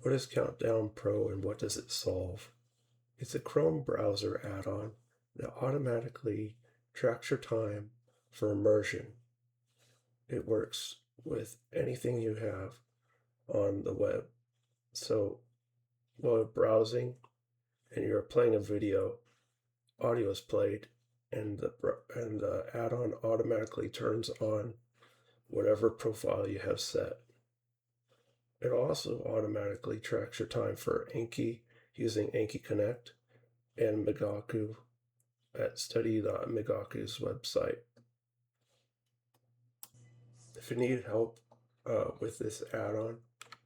What is Countdown Pro and what does it solve? It's a Chrome browser add-on that automatically tracks your time for immersion. It works with anything you have on the web. So while browsing and you're playing a video, audio is played, and the add-on automatically turns on whatever profile you have set. It also automatically tracks your time for Anki using Anki Connect and Migaku at study.migaku's website. If you need help with this add-on,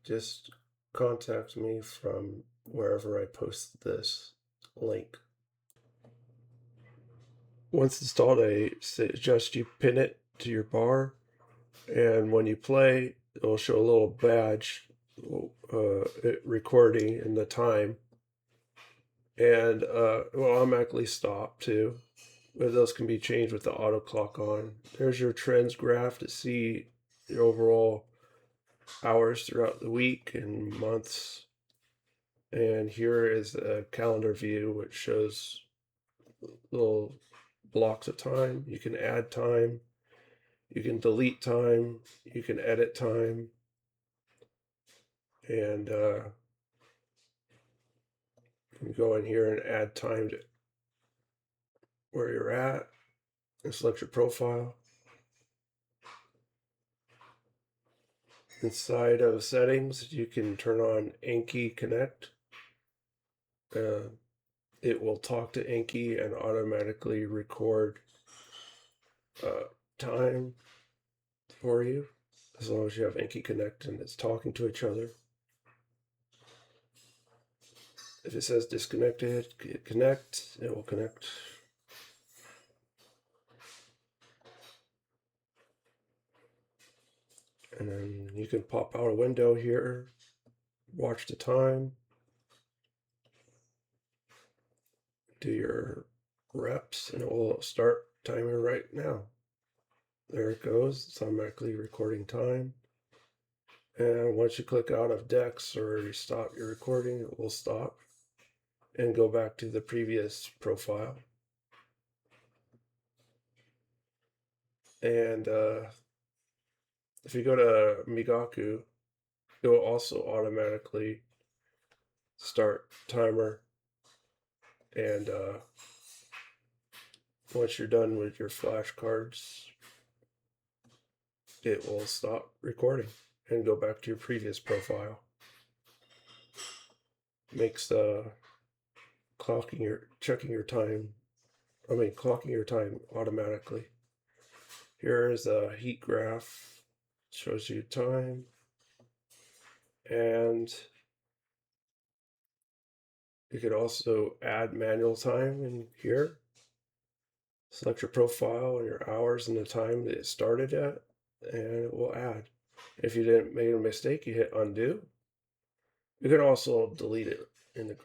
just contact me from wherever I post this link. Once installed, I suggest you pin it to your bar, and when you play, it will show a little badge recording in the time, and it will automatically stop too. But those can be changed with the auto clock on. There's your trends graph to see the overall hours throughout the week and months. And here is a calendar view, which shows little blocks of time. You can add time, you can delete time, you can edit time, and you can go in here and add time to where you're at and select your profile. Inside of settings, you can turn on Anki Connect. It will talk to Anki and automatically record time for you, as long as you have Anki Connect and it's talking to each other. If it says disconnected, connect, it will connect. And then you can pop out a window here, watch the time, do your reps, and it will start timer right now. There it goes. It's automatically recording time. And once you click out of Dex or you stop your recording, it will stop and go back to the previous profile. And if you go to Migaku, it will also automatically start timer. And once you're done with your flashcards, it will stop recording and go back to your previous profile. Makes clocking your time automatically. Here is a heat graph, shows you time, and you could also add manual time in here. Select your profile and your hours and the time that it started at, and it will add. If you didn't make a mistake, you hit undo. You can also delete it in the